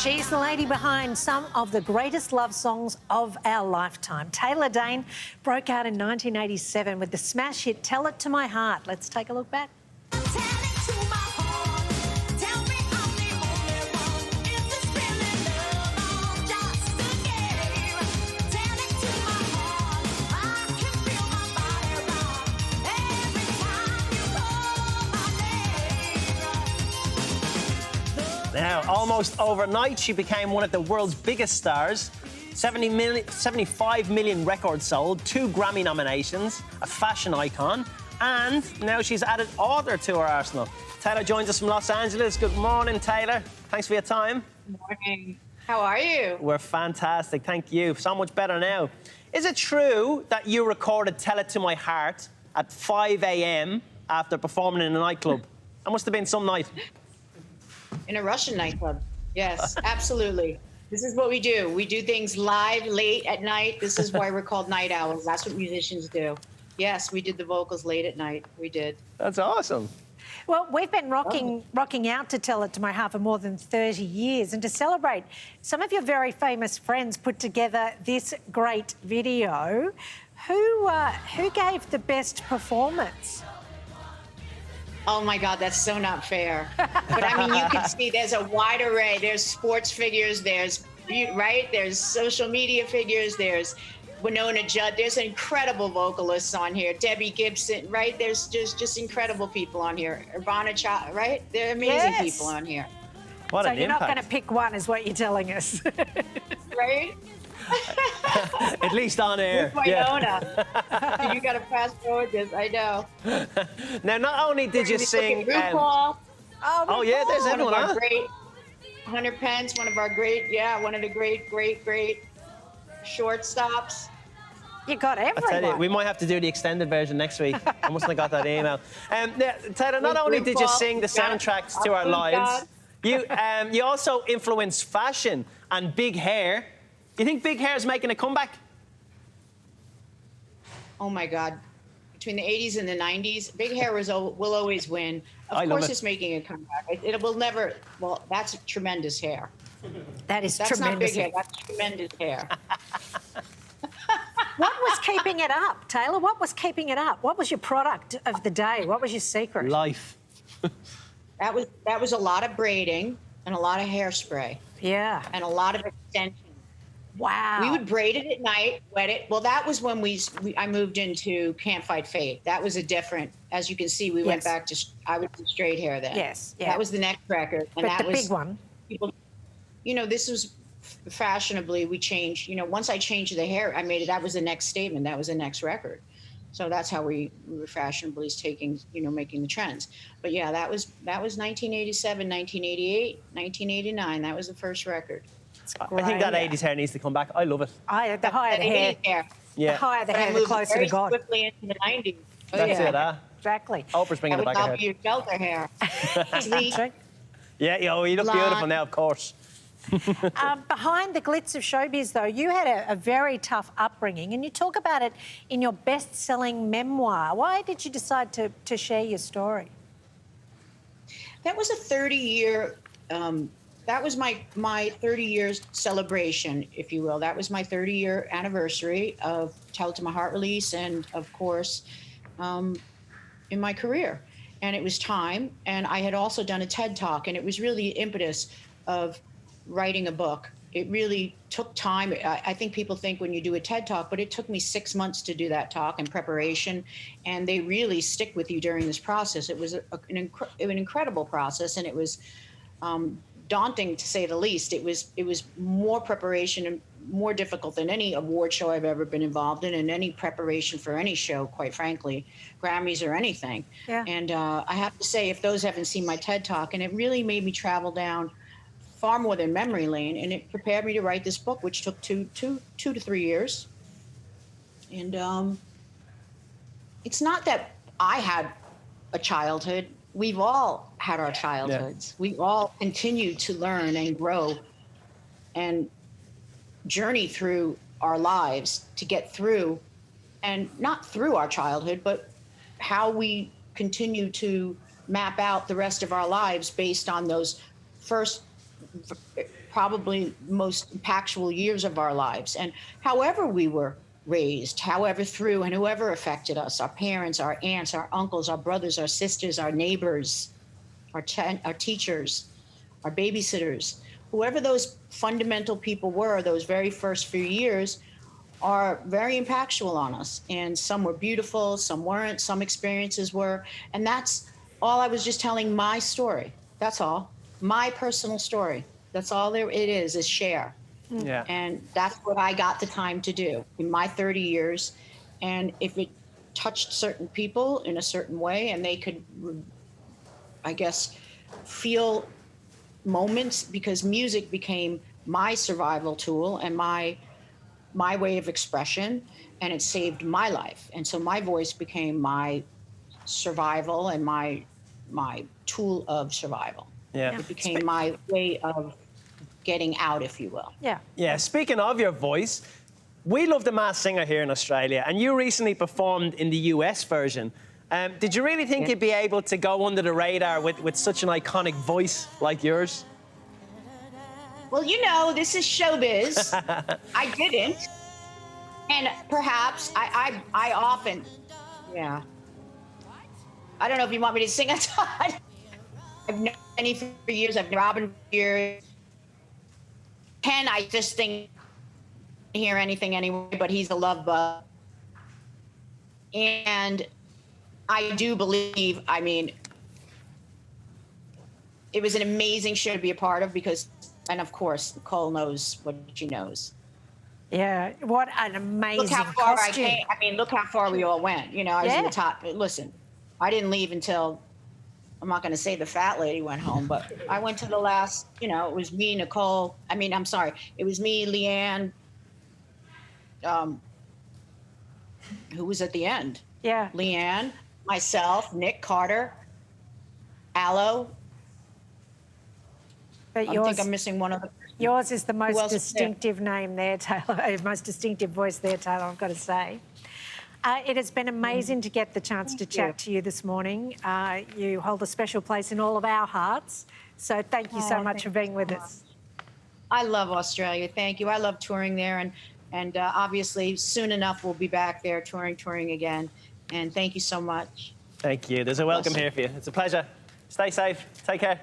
She's the lady behind some of the greatest love songs of our lifetime. Taylor Dayne broke out in 1987 with the smash hit Tell It to My Heart. Let's take a look back. Now, almost overnight, she became one of the world's biggest stars. 75 million records sold, 2 Grammy nominations, a fashion icon, and now she's added author to her arsenal. Taylor joins us from Los Angeles. Good morning, Taylor. Thanks for your time. Good morning. How are you? We're fantastic, thank you. So much better now. Is it true that you recorded Tell It to My Heart at 5 a.m. after performing in a nightclub? That must have been some night. In a Russian nightclub. Yes, absolutely. This is what we do. We do things live, late at night. This is why we're called night owls. That's what musicians do. Yes, we did the vocals late at night. We did. That's awesome. Well, we've been rocking out to Tell It to My Heart for more than 30 years. And to celebrate, some of your very famous friends put together this great video. Who gave the best performance? Oh, my God, that's so not fair. But, I mean, you can see there's a wide array. There's sports figures, there's social media figures, there's Winona Judd. There's incredible vocalists on here. Debbie Gibson, right? There's just incredible people on here. Ivana Cha, right? They're amazing people on here. What so an you're impact. not going to pick one, is what you're telling us. Right? At least on air. With Winona. Yeah. You got to fast forward this, I know. Now, not only did you sing... RuPaul. Oh, yeah, there's everyone, One of huh? our great, Hunter Pence, one of the great shortstops. You got everyone. I tell you, we might have to do the extended version next week. I mustn't have got that email. Taylor, not only did you sing the soundtracks to our lives, you also influenced fashion and big hair. Do you think big hair is making a comeback? Oh, my God. Between the 80s and the 90s, big hair will always win. Of course it's making a comeback. It will never... Well, that's tremendous hair. That's tremendous not big hair. That's tremendous hair. What was keeping it up, Taylor? What was keeping it up? What was your product of the day? What was your secret? Life. That was a lot of braiding and a lot of hairspray. Yeah. And a lot of extension. Wow. We would braid it at night, wet it. Well, that was when I moved into Can't Fight Fate. That was a different, as you can see, we went back to, I was in straight hair then. Yes, yeah. That was the next record. And but that the was, big one. People, this was fashionably, we changed, once I changed the hair, that was the next statement. That was the next record. So that's how we were fashionably taking, making the trends. But yeah, that was 1987, 1988, 1989. That was the first record. I think that 80s hair needs to come back. I love it. The higher the hair. Yeah. The higher the hair, the closer to God. Quickly into the 90s. That's it, Exactly. Oprah's bringing it back ahead. Your shelter hair. Yeah, you look beautiful now, of course. Behind the glitz of showbiz, though, you had a very tough upbringing, and you talk about it in your best-selling memoir. Why did you decide to share your story? That was a 30-year... that was my 30 years celebration, if you will. That was my 30-year anniversary of Tell It to My Heart release and, of course, in my career. And it was time. And I had also done a TED Talk, and it was really the impetus of writing a book. It really took time. I think people think when you do a TED Talk, but it took me 6 months to do that talk in preparation. And they really stick with you during this process. It was an incredible process, and it was... daunting, to say the least. It was more preparation and more difficult than any award show I've ever been involved in, and any preparation for any show, quite frankly, Grammys or anything. Yeah. And I have to say, if those haven't seen my TED Talk, and it really made me travel down far more than memory lane, and it prepared me to write this book, which took two to 3 years. And it's not that I had a childhood. We've all had our childhoods. Yeah. We all continue to learn and grow and journey through our lives to get through, and not through our childhood, but how we continue to map out the rest of our lives based on those first probably most impactful years of our lives. And however we were raised, however through, and whoever affected us, our parents, our aunts, our uncles, our brothers, our sisters, our neighbors, our teachers, our babysitters, whoever those fundamental people were, those very first few years are very impactful on us. And some were beautiful, some weren't, some experiences were. And that's all. I was just telling my story. That's all. My personal story. That's all there it is share. Yeah. And that's what I got the time to do in my 30 years. And if it touched certain people in a certain way and they could, I guess, feel moments, because music became my survival tool and my way of expression, and it saved my life. And so my voice became my survival and my tool of survival. Yeah. It became my way of getting out, if you will. Yeah. Yeah, speaking of your voice, we love The Masked Singer here in Australia, and you recently performed in the US version. Did you really think you'd be able to go under the radar with such an iconic voice like yours? Well, you know, this is showbiz. I didn't. And perhaps I often, yeah. I don't know if you want me to sing a ton. I've known Penny for years. I've known Robin for years. Ken, I just think hear anything anyway, but he's a love bug. And I do believe, I mean, it was an amazing show to be a part of because, and of course, Nicole knows what she knows. Yeah, what an amazing Look how far costume. I came. I mean, look how far we all went. You know, I was in the top. Listen, I didn't leave until, I'm not going to say the fat lady went home, but I went to the last, you know, it was me, Nicole. I mean, I'm sorry. It was me, Leanne, who was at the end? Yeah. Leanne, myself, Nick Carter, Aloe. But I think I'm missing one other. Yours is the most else is there? distinctive name there, Taylor. Most distinctive voice there, Taylor, I've got to say. It has been amazing to get the chance to chat to you this morning. You hold a special place in all of our hearts. So thank you so much for being with us. I love Australia. Thank you. I love touring there. And obviously, soon enough, we'll be back there touring again. And thank you so much. Thank you. There's a welcome here for you. It's a pleasure. Stay safe. Take care.